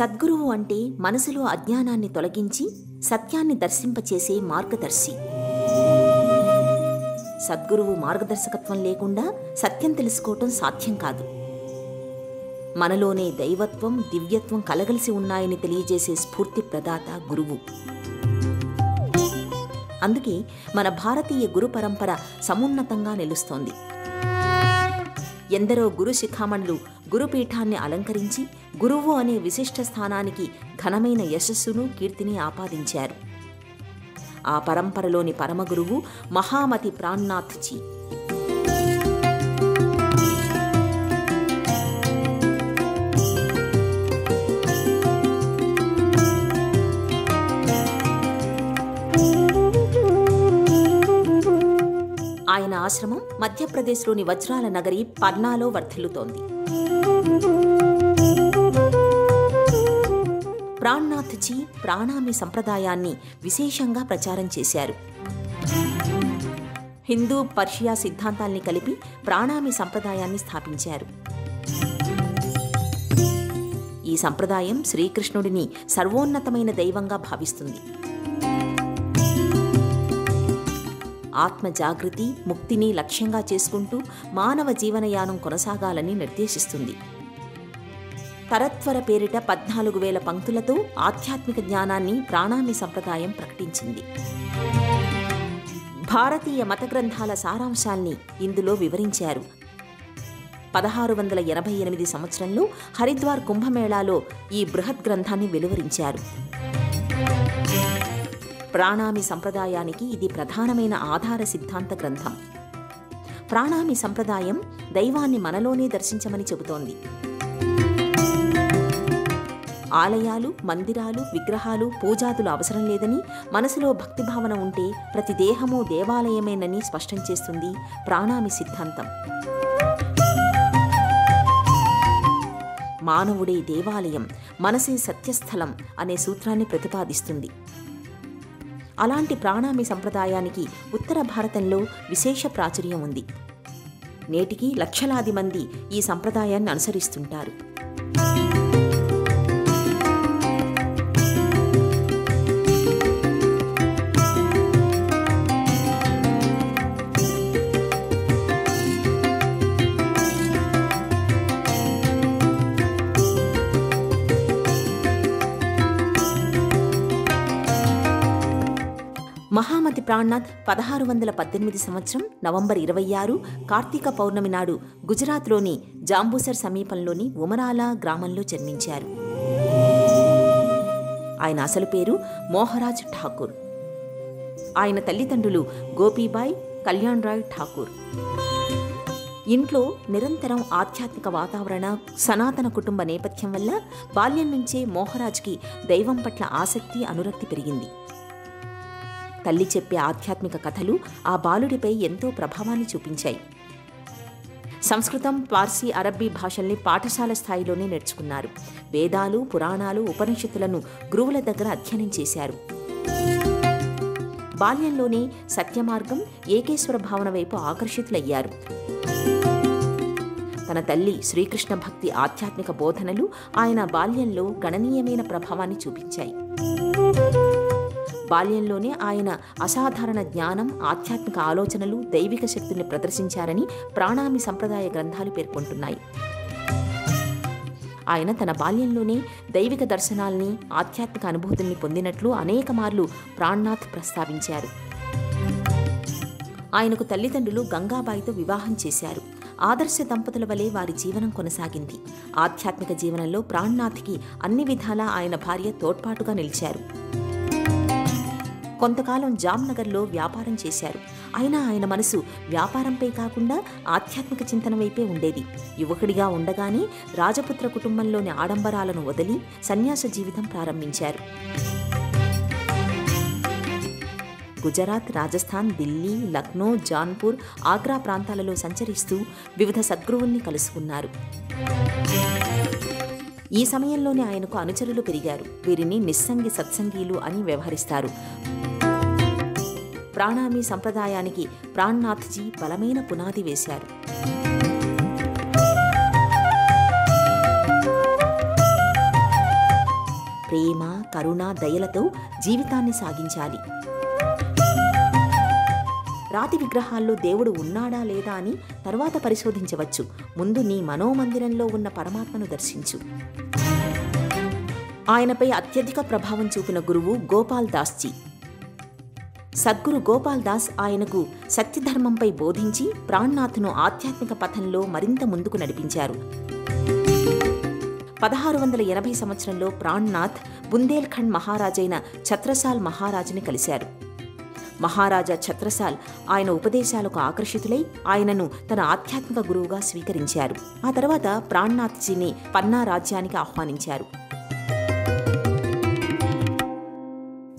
సద్గురువు అంటే మనసులో అజ్ఞానాన్ని తొలగించి సత్యాన్ని దర్శింపచేసే మార్గదర్శి. సద్గురువు మార్గదర్శకత్వం లేకుండా సత్యం తెలుసుకోవటం సాధ్యం కాదు. మనలోనే దైవత్వం, దివ్యత్వం కలగలిసి ఉన్నాయని తెలియజేసే స్ఫూర్తి ప్రదాత గురువు. అందుకే మన భారతీయ గురు పరంపర సమున్నతంగా నిలుస్తోంది. ఎందరో గురు శిఖామణులు గురుపీఠాన్ని అలంకరించి గురువు అనే విశిష్ట స్థానానికి ఘనమైన యశస్సును, కీర్తిని ఆపాదించారు. ఆ పరంపరలోని పరమగురువు మహామతి ప్రాణనాథ్ జీ. ఆయన ఆశ్రమం మధ్యప్రదేశ్లోని వజ్రాల నగరి పర్నాలో వర్ధిల్లుతోంది. ప్రాణనాథ్ జీ ప్రాణామి సంప్రదాయాన్ని విశేషంగా ప్రచారం చేశారు. హిందూ, పర్షియా సిద్ధాంతాల్ని కలిపి ప్రాణామి సంప్రదాయాన్ని స్థాపించారు. ఈ సంప్రదాయం శ్రీకృష్ణుడిని సర్వోన్నతమైన దైవంగా భావిస్తుంది. ఆత్మ జాగృతి, ముక్తిని లక్ష్యంగా చేసుకుంటూ మానవ జీవనయానం కొనసాగాలని నిర్దేశిస్తుంది. తరత్వర పేరిట 14,000 పంక్తులతో ఆధ్యాత్మిక జ్ఞానాన్ని ప్రాణామి సంప్రదాయం ప్రకటించింది. భారతీయ మత గ్రంథాల సారాంశాల్ని ఇందులో వివరించారు. 1688 సంవత్సరంలో హరిద్వార్ కుంభమేళాలో ఈ బృహత్ గ్రంథాన్ని వెలువరించారు. ప్రాణామి సంప్రదాయానికి ఇది ప్రధానమైన ఆధార సిద్ధాంత గ్రంథం. ప్రాణామి సంప్రదాయం దైవాన్ని మనలోనే దర్శించమని చెబుతోంది. ఆలయాలు, మందిరాలు, విగ్రహాలు, పూజాదులు అవసరం లేదని, మనసులో భక్తిభావన ఉంటే ప్రతి దేహము దేవాలయమేనని స్పష్టం చేస్తుంది ప్రాణామి సిద్ధాంతం. మానవుడే దేవాలయం, మనసే సత్యస్థలం అనే సూత్రాన్ని ప్రతిపాదిస్తుంది. అలాంటి ప్రాణామి సంప్రదాయానికి ఉత్తర భారతంలో విశేష ప్రాచుర్యం ఉంది. నేటికి లక్షలాది మంది ఈ సంప్రదాయాన్ని అనుసరిస్తుంటారు. మహామతి ప్రాణనాథ్ 1618 సంవత్సరం నవంబర్ 26 కార్తీక పౌర్ణమి నాడు గుజరాత్లోని జాంబూసర్ సమీపంలోని ఉమరాలా గ్రామంలో జన్మించారు. ఆయన అసలు పేరు మోహరాజ్ ఠాకూర్. ఆయన తల్లిదండ్రులు గోపీబాయ్, కళ్యాణ్ రాయ్ ఠాకూర్. ఇంట్లో నిరంతరం ఆధ్యాత్మిక వాతావరణ, సనాతన కుటుంబ నేపథ్యం వల్ల బాల్యం నుంచే మోహరాజ్కి దైవం పట్ల ఆసక్తి, అనురక్తి పెరిగింది. తల్లి చెప్పే ఆధ్యాత్మిక కథలు ఆ బాలుడిపై ఎంతో ప్రభావాన్ని చూపించాయి. సంస్కృతం, పార్సీ, అరబ్బీ భాషల్ని పాఠశాల స్థాయిలోనే నేర్చుకున్నారు. వేదాలు, పురాణాలు, ఉపనిషత్తులను గురువుల దగ్గర అధ్యయనం చేశారు. బాల్యంలోనే సత్యమార్గం, ఏకేశ్వర భావన వైపు ఆకర్షితులయ్యారు. తన తల్లి శ్రీకృష్ణ భక్తి, ఆధ్యాత్మిక బోధనలు ఆయన బాల్యంలో గణనీయమైన ప్రభావాన్ని చూపించాయి. బాల్యంలోనే ఆయన అసాధారణ జ్ఞానం, ఆధ్యాత్మిక ఆలోచనలు, దైవిక శక్తిని ప్రదర్శించారని ప్రాణామి సంప్రదాయ గ్రంథాలు పేర్కొంటున్నాయి. ఆయన తన బాల్యంలోనే దైవిక దర్శనాల్ని, ఆధ్యాత్మిక అనుభూతుల్ని పొందినట్లు అనేక మార్లు ప్రాణనాథ్ ప్రస్తావించారు. ఆయనకు తల్లిదండ్రులు గంగాబాయితో వివాహం చేశారు. ఆదర్శ దంపతుల వలె వారి జీవనం కొనసాగింది. ఆధ్యాత్మిక జీవనంలో ప్రాణనాథ్కి అన్ని విధాలా ఆయన భార్య తోడ్పాటుగా నిలిచారు. కొంతకాలం జామ్నగర్లో వ్యాపారం చేశారు. అయినా ఆయన మనసు వ్యాపారంపై కాకుండా ఆధ్యాత్మిక చింతన వైపే ఉండేది. యువకుడిగా ఉండగానే రాజపుత్ర కుటుంబంలోని ఆడంబరాలను వదిలి సన్యాస జీవితం ప్రారంభించారు. గుజరాత్, రాజస్థాన్, ఢిల్లీ, లక్నో, జాన్పూర్, ఆగ్రా ప్రాంతాలలో సంచరిస్తూ వివిధ సద్గురువుల్ని కలుసుకున్నారు. ఈ సమయంలోనే ఆయనకు అనుచరులు పెరిగారు. వీరిని నిస్సంగి సత్సంగీలు అని వ్యవహరిస్తారు. ప్రాణామి సంప్రదాయానికి ప్రాణనాథ్ జీ బలమైన పునాది వేశారు. ప్రేమ, కరుణ, దయలతో జీవితాన్ని సాగించాలి. రాతి విగ్రహాల్లో దేవుడు ఉన్నాడా లేదా అని తర్వాత పరిశోధించవచ్చు. ముందు నీ మనోమందిరంలో ఉన్న పరమాత్మను దర్శించు. ఆయనపై అత్యధిక ప్రభావం చూపిన గురువు గోపాల్ దాస్ జీ. సద్గురు గోపాల్ దాస్ ఆయనకు సత్యధర్మంపై బోధించి ప్రాణనాథ్ను ఆధ్యాత్మిక పథంలో మరింత ముందుకు నడిపించారు. 1680 సంవత్సరంలో ప్రాణనాథ్ బుందేల్ఖండ్ మహారాజైన ఛత్రసాల్ మహారాజుని కలిశారు. మహారాజా ఛత్రసాల్ ఆయన ఉపదేశాలకు ఆకర్షితులై ఆయనను తన ఆధ్యాత్మిక గురువుగా స్వీకరించారు. ఆ తర్వాత ప్రాణనాథ్జీని పన్నా రాజ్యానికి ఆహ్వానించారు.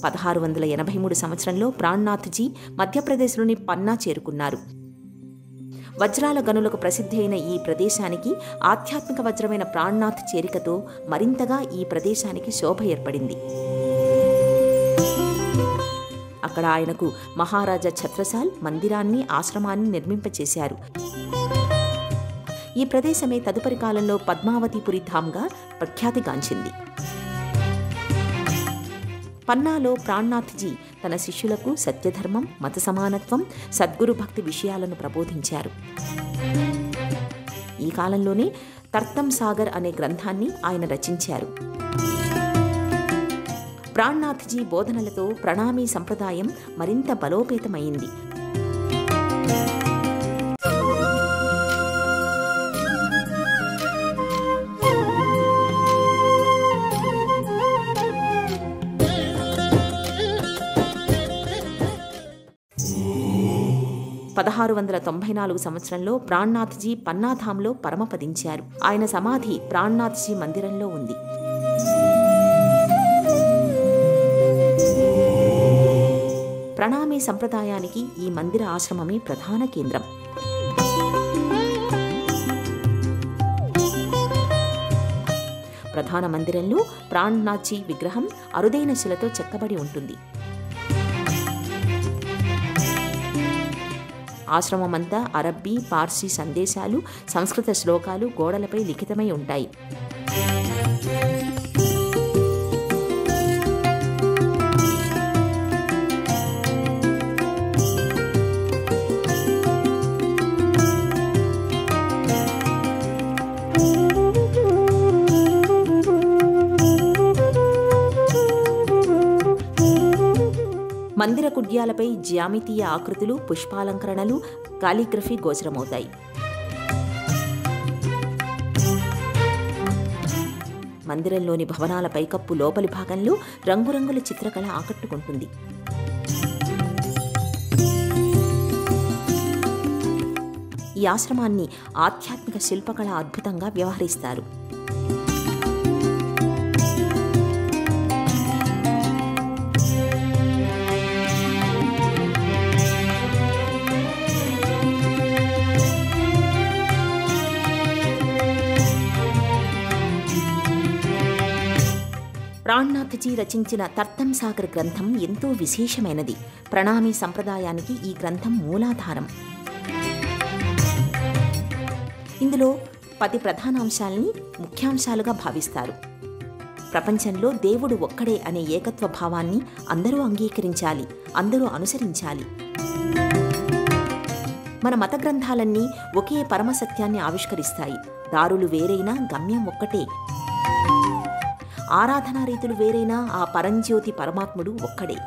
1683 సంవత్సరంలో ప్రాణనాథ్జీ మధ్యప్రదేశ్లోని పన్నా చేరుకున్నారు. వజ్రాల గనులకు ప్రసిద్ధి అయిన ఈ ప్రదేశానికి ఆధ్యాత్మిక వజ్రమైన ప్రాణనాథ్ చేరికతో మరింతగా ఈ ప్రదేశానికి శోభ ఏర్పడింది. అక్కడ ఆయనకు మహారాజా ఛత్రసాల్ మందిరాన్ని, ఆశ్రమాన్ని నిర్మింపచేశారు. ఈ ప్రదేశమే తదుపరి కాలంలో పద్మావతిపురి ధామ్గా ప్రఖ్యాతిగాంచింది. పన్నాలో ప్రాణనాథ్జీ తన శిష్యులకు సత్యధర్మం, మత సమానత్వం, సద్గురు భక్తి విషయాలను ప్రబోధించారు. ఈ కాలంలోనే తర్తం సాగర్ అనే గ్రంథాన్ని ఆయన రచించారు. ప్రాణనాథ్జీ బోధనలతో ప్రణామీ సంప్రదాయం మరింత బలోపేతమైంది. సంవత్సరంలో ప్రాణనాథ్జీ పన్నాధాంలో పరమపదించారు. ఆయన సమాధి ప్రాణనాథ్జీ మందిరంలో ఉంది. ప్రణామీ సంప్రదాయానికి ఈ మందిర ఆశ్రమమే ప్రధాన కేంద్రం. ప్రధాన మందిరంలో ప్రాణనాథ్జీ విగ్రహం అరుదైన శిలతో చెక్కబడి ఉంటుంది. ఆశ్రమమంతా అరబ్బీ, పార్సీ సందేశాలు, సంస్కృత శ్లోకాలు గోడలపై లిఖితమై ఉంటాయి. మందిర కుడ్యాలపై జ్యామితీయ ఆకృతులు, పుష్పాలంకరణలు, కాలిగ్రఫీ గోచరమవుతాయి. మందిరంలోని భవనాల పైకప్పు లోపలి భాగంలో రంగురంగుల చిత్రకళ ఆకట్టుకుంటుంది. ఈ ఆశ్రమాన్ని ఆధ్యాత్మిక శిల్పకళ అద్భుతంగా వ్యవహరిస్తారు. ప్రాణనాథ్జీ రచించిన తర్తం సాగర్ గ్రంథం ఎంతో విశేషమైనది. ప్రణామీ సంప్రదాయానికి ఈ గ్రంథం మూలాధారం. ఇందులో 10 ప్రధాన అంశాలని ముఖ్యాంశాలుగా భావిస్తారు. ప్రపంచంలో దేవుడు ఒక్కడే అనే ఏకత్వ భావాన్ని అందరూ అంగీకరించాలి, అందరూ అనుసరించాలి. మన మత గ్రంథాలన్నీ ఒకే పరమసత్యాన్ని ఆవిష్కరిస్తాయి. దారులు వేరైనా గమ్యం ఒక్కటే. ఆరాధనా రీతులు వేరైనా ఆ పరంజ్యోతి పరమాత్ముడు ఒక్కడే.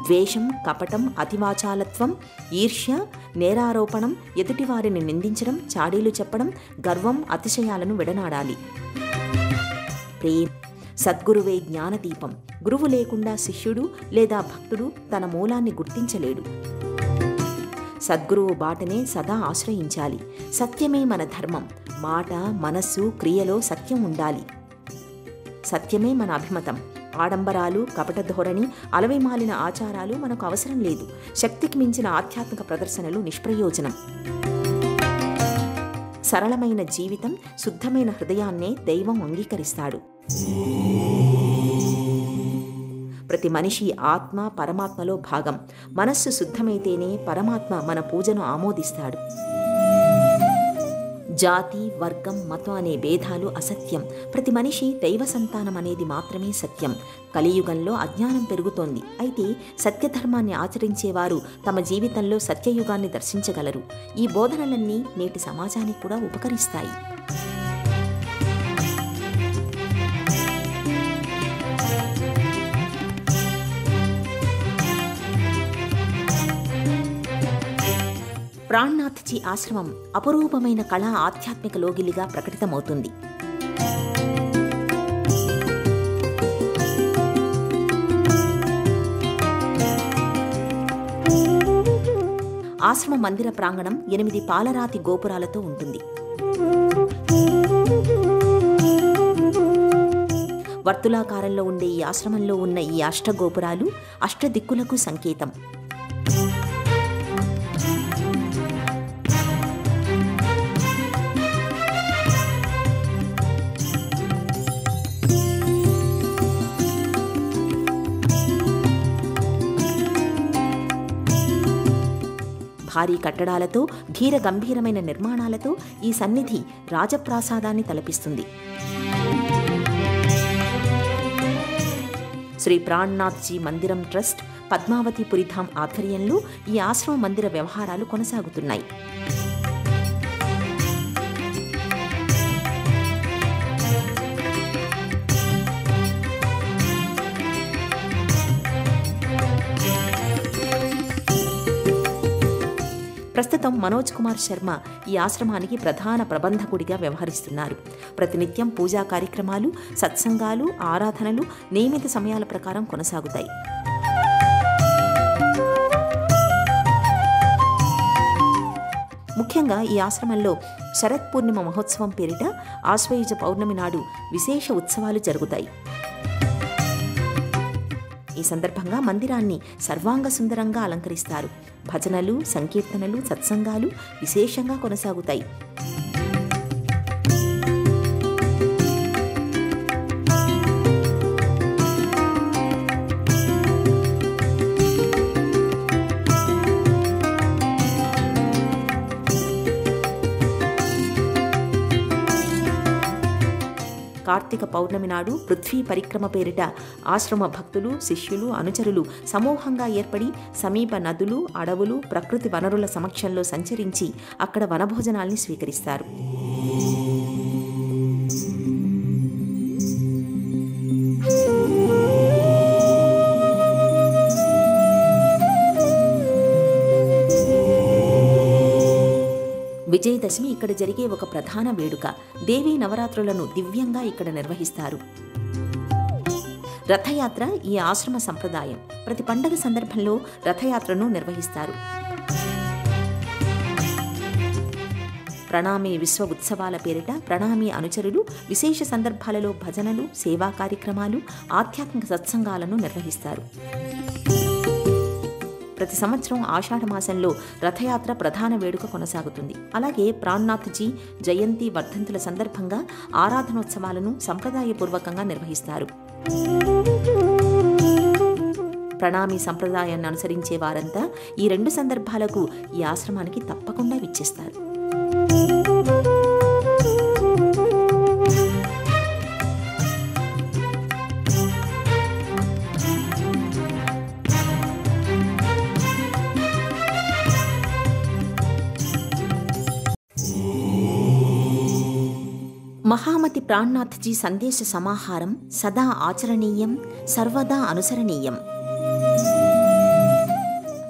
ద్వేషం, కపటం, అతివాచాలత్వం, ఈర్ష్య, నేరారోపణం, ఎదుటివారిని నిందించడం, చాడీలు చెప్పడం, గర్వం, అతిశయాలను విడనాడాలి. ప్రేమ సద్గురువే జ్ఞానదీపం. గురువు లేకుండా శిష్యుడు లేదా భక్తుడు తన మూలాన్ని గుర్తించలేడు. సద్గురువు బాటనే సదా ఆశ్రయించాలి. సత్యమే మన ధర్మం. మాట, మనస్సు, క్రియలో సత్యం ఉండాలి. సత్యమే మన అభిమతం. ఆడంబరాలు, కపట ధోరణి, అలవిమాలిన ఆచారాలు మనకు అవసరం లేదు. శక్తికి మించిన ఆధ్యాత్మిక ప్రదర్శనలు నిష్ప్రయోజనం. సరళమైన జీవితం, శుద్ధమైన హృదయాన్నే దైవం అంగీకరిస్తాడు. ప్రతి మనిషి ఆత్మ పరమాత్మలో భాగం. మనస్సు శుద్ధమైతేనే పరమాత్మ మన పూజను ఆమోదిస్తాడు. జాతి, వర్గం, మతం అనే భేదాలు అసత్యం. ప్రతి మనిషి దైవ సంతానం అనేది మాత్రమే సత్యం. కలియుగంలో అజ్ఞానం పెరుగుతోంది. అయితే సత్యధర్మాన్ని ఆచరించేవారు తమ జీవితంలో సత్యయుగాన్ని దర్శించగలరు. ఈ బోధనలన్నీ నేటి సమాజానికి కూడా ఉపకరిస్తాయి. ప్రాణనాథ్జీ ఆశ్రమం అపురూపమైన కళా ఆధ్యాత్మిక లోగిలిగా ప్రకటితమవుతుంది. ఆశ్రమ మందిర ప్రాంగణం 8 పాలరాతి గోపురాలతో ఉంటుంది. వర్తులాకారంలో ఉండే ఈ ఆశ్రమంలో ఉన్న ఈ అష్టగోపురాలు అష్టదిక్కులకు సంకేతం. భారీ కట్టడాలతో, ధీర గంభీరమైన నిర్మాణాలతో ఈ సన్నిధి రాజప్రాసాదాన్ని తలపిస్తుంది. శ్రీ ప్రాణనాథ్జీ మందిరం ట్రస్ట్, పద్మావతి పురిధామ్ ఆధ్వర్యంలో ఈ ఆశ్రమ మందిర వ్యవహారాలు కొనసాగుతున్నాయి. ప్రస్తుతం మనోజ్ కుమార్ శర్మ ఈ ఆశ్రమానికి ప్రధాన ప్రబంధకుడిగా వ్యవహరిస్తున్నారు. ప్రతినిత్యం పూజా కార్యక్రమాలు, సత్సంగాలు, ఆరాధనలు నియమిత సమయాల ప్రకారం కొనసాగుతాయి. ముఖ్యంగా ఈ ఆశ్రమంలో శరత్ పూర్ణిమ మహోత్సవం పేరిట ఆశ్వయుజ పౌర్ణమి నాడు విశేష ఉత్సవాలు జరుగుతాయి. ఈ సందర్భంగా మందిరాన్ని సర్వాంగ సుందరంగా అలంకరిస్తారు. భజనలు, సంకీర్తనలు, సత్సంగాలు విశేషంగా కొనసాగుతాయి. కార్తీక పౌర్ణమి నాడు పృథ్వీ పరిక్రమ పేరిట ఆశ్రమ భక్తులు, శిష్యులు, అనుచరులు సమూహంగా ఏర్పడి సమీప నదులు, అడవులు, ప్రకృతి వనరుల సమక్షంలో సంచరించి అక్కడ వనభోజనాల్ని స్వీకరిస్తారు. విజయదశమి ఇక్కడ జరిగే ఒక ప్రధాన వేడుక. దేవీ నవరాత్రులను దివ్యంగా ఇక్కడ నిర్వహిస్తారు. రథయాత్ర ఈ ఆశ్రమ సంప్రదాయం. ప్రతి పండగ సందర్భంలో రథయాత్రను నిర్వహిస్తారు. ప్రణామి విశ్వ ఉత్సవాల పేరిట ప్రణామి అనుచరులు విశేష సందర్భాలలో భజనలు, సేవా కార్యక్రమాలు, ఆధ్యాత్మిక సత్సంగాలను నిర్వహిస్తారు. ప్రతి సంవత్సరం ఆషాఢ మాసంలో రథయాత్ర ప్రధాన వేడుక కొనసాగుతుంది. అలాగే ప్రాణనాథ్జీ జయంతి, వర్ధంతుల సందర్భంగా ఆరాధనోత్సవాలను సంప్రదాయపూర్వకంగా నిర్వహిస్తారు. ప్రణామి సంప్రదాయాన్ని అనుసరించే వారంతా ఈ 2 సందర్భాలకు ఈ ఆశ్రమానికి తప్పకుండా విచ్చేస్తారు. మహామతి ప్రాణనాథ్జీ సందేశ సమాహారం సదా ఆచరణీయం, సర్వదా అనుసరణీయం.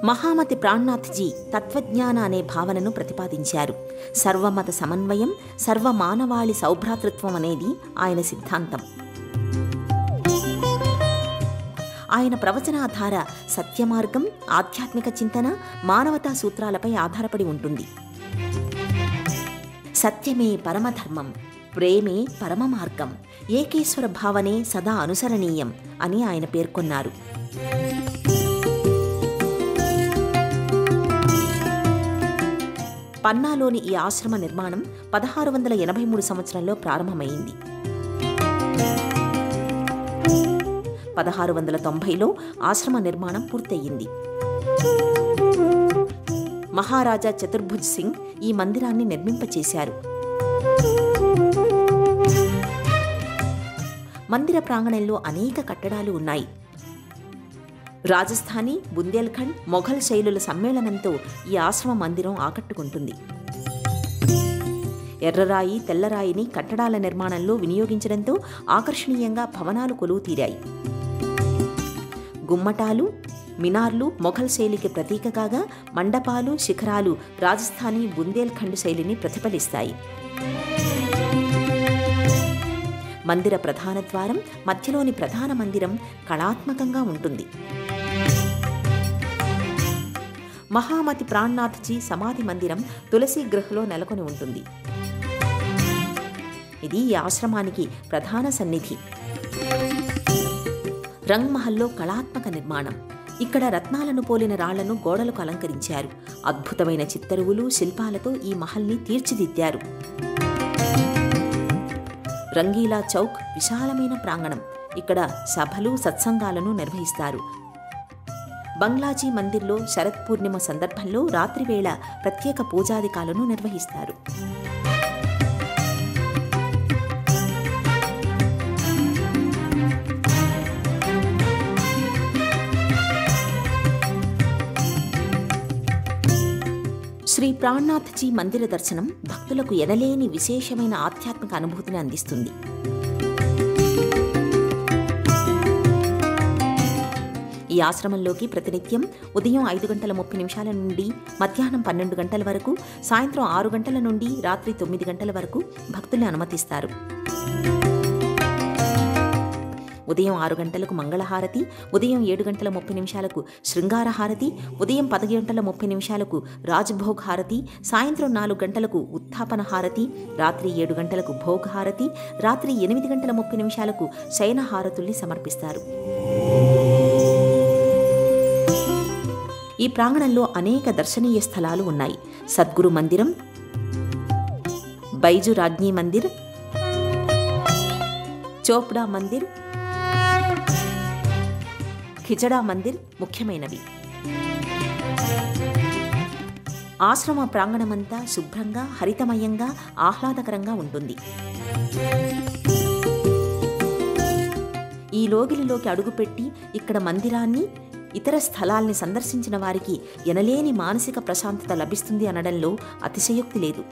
మహామతి ప్రాణనాథ్జీ తత్వజ్ఞాన అనే భావనను ప్రతిపాదించారు. సర్వమత సమన్వయం, సర్వమానవాళి సౌభ్రాతృత్వం అనేది ఆయన సిద్ధాంతం. ఆయన ప్రవచనాధార సత్యమార్గం, ఆధ్యాత్మిక చింతన, మానవతా సూత్రాలపై ఆధారపడి ఉంటుంది. సత్యమే పరమధర్మం, ప్రేమే పరమ మార్గం, ఏకేశ్వర భావనే సదా అనుసరణీయం అని ఆయన పేర్కొన్నారు. పన్నాలోని ఈ ఆశ్రమ నిర్మాణం 1683 సంవత్సరంలో ప్రారంభమైంది. 1690లో ఆశ్రమ నిర్మాణం పూర్తయింది. మహారాజా చతుర్భుజ్ సింగ్ ఈ మందిరాన్ని నిర్మింపచేశారు. మందిర ప్రాంగణంలో అనేక కట్టడాలు ఉన్నాయి. రాజస్థానీ, బుందేల్ఖండ్, మొఘల్ శైలుల సమ్మేళనంతో ఈ ఆశ్రమ మందిరం ఆకట్టుకుంటుంది. ఎర్రరాయి, తెల్లరాయిని కట్టడాల నిర్మాణంలో వినియోగించడంతో ఆకర్షణీయంగా భవనాలు కొలువు తీరాయి. గుమ్మటాలు, మినార్లు మొఘల్ శైలికి ప్రతీక కాగా, మండపాలు, శిఖరాలు రాజస్థానీ, బుందేల్ఖండ్ శైలిని ప్రతిఫలిస్తాయి. మందిర ప్రధాన ద్వారం, మధ్యలోని ప్రధాన మందిరం కళాత్మకంగా ఉంటుంది. మహామతి ప్రాణనాథ్జీ సమాధి మందిరం తులసి గృహలో నెలకొని ఉంటుంది. ఇది ఈ ఆశ్రమానికి ప్రధాన సన్నిధి. రంగ్ మహల్లో కళాత్మక నిర్మాణం. ఇక్కడ రత్నాలను పోలిన రాళ్లను గోడలకు అలంకరించారు. అద్భుతమైన చిత్తరువులు, శిల్పాలతో ఈ మహల్ని తీర్చిదిద్దారు. రంగీలా చౌక్ విశాలమైన ప్రాంగణం. ఇక్కడ సభలు, సత్సంగాలను నిర్వహిస్తారు. బంగ్లాజీ మందిర్లో శరత్ పూర్ణిమ సందర్భంలో రాత్రివేళ ప్రత్యేక పూజాధికాలను నిర్వహిస్తారు. శ్రీ ప్రాణనాథ్జీ మందిర దర్శనం భక్తులకు ఎనలేని విశేషమైన ఆధ్యాత్మిక అనుభూతిని అందిస్తుంది. ఈ ఆశ్రమంలోకి ప్రతినిత్యం ఉదయం 5:30 నుండి మధ్యాహ్నం 12 గంటల వరకు, సాయంత్రం 6 గంటల నుండి రాత్రి 9 గంటల వరకు భక్తుల్ని అనుమతిస్తారు. ఉదయం 6 గంటలకు మంగళహారతి, ఉదయం 7:30 శృంగార హారతి, ఉదయం 10:30 రాజ్భోగ్ హారతి, సాయంత్రం 4 గంటలకు ఉత్థాపన హారతి, రాత్రి 7 గంటలకు భోగ్ హారతి, రాత్రి 8:30 శయన హారతుల్ని సమర్పిస్తారు. ఈ ప్రాంగణంలో అనేక దర్శనీయ స్థలాలు ఉన్నాయి. సద్గురు మందిరం, బైజు రాజ్ఞీ మందిర్, చోప్డా మందిర్, ఖిచడా మందిర్ ముఖ్యమైనవి. ఆశ్రమ ప్రాంగణమంతా శుభ్రంగా, హరితమయంగా, ఆహ్లాదకరంగా ఉంటుంది. ఈ లోగిలిలోకి అడుగుపెట్టి ఇక్కడ మందిరాన్ని, ఇతర స్థలాల్ని సందర్శించిన వారికి ఎనలేని మానసిక ప్రశాంతత లభిస్తుంది అనడంలో అతిశయోక్తి లేదు.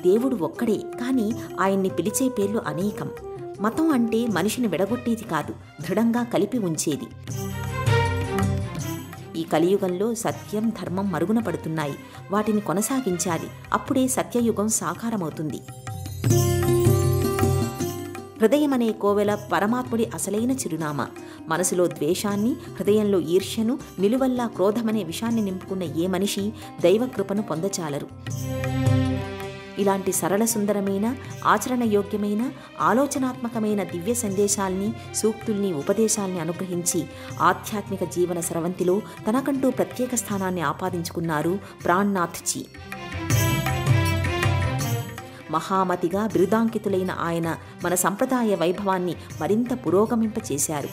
దేవుడు ఒక్కడే, కానీ ఆయన్ని పిలిచే పేర్లు అనేకం. మతం అంటే మనిషిని విడగొట్టేది కాదు, దృఢంగా కలిపి ఉంచేది. ఈ కలియుగంలో సత్యం, ధర్మం మరుగున పడుతున్నాయి. వాటిని కొనసాగించాలి. అప్పుడే సత్యయుగం సాకారమవుతుంది. హృదయమనే కోవెల పరమాత్ముడి అసలైన చిరునామా. మనసులో ద్వేషాన్ని, హృదయంలో ఈర్ష్యను, నిలువల్లా క్రోధమనే విషాన్ని నింపుకున్న ఏ మనిషి దైవకృపను పొందచాలరు. ఇలాంటి సరళ సుందరమైన, ఆచరణయోగ్యమైన, ఆలోచనాత్మకమైన దివ్య సందేశాల్ని, సూక్తుల్ని, ఉపదేశాల్ని అనుగ్రహించి ఆధ్యాత్మిక జీవన స్రవంతిలో తనకంటూ ప్రత్యేక స్థానాన్ని ఆపాదించుకున్నారు ప్రాణనాథ్జీ. మహామతిగా బిరుదాంకితులైన ఆయన మన సంప్రదాయ వైభవాన్ని మరింత పురోగమింపచేశారు.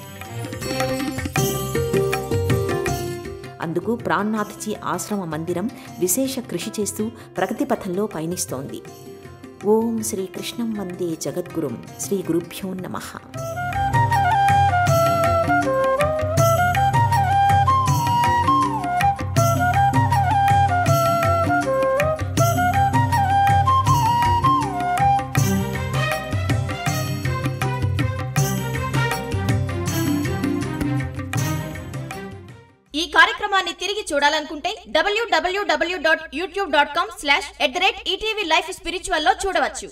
అందుకు ప్రాణనాథ్జీ ఆశ్రమ మందిరం విశేష కృషి చేస్తూ ప్రగతి పథంలో పయనిస్తోంది. ఓం శ్రీ కృష్ణం వందే జగద్గురుం. శ్రీ గురుభ్యో నమః. ఈ కార్యక్రమాన్ని తిరిగి చూడాలనుకుంటే www.youtube.com/@ETV Life Spiritual లో చూడవచ్చు.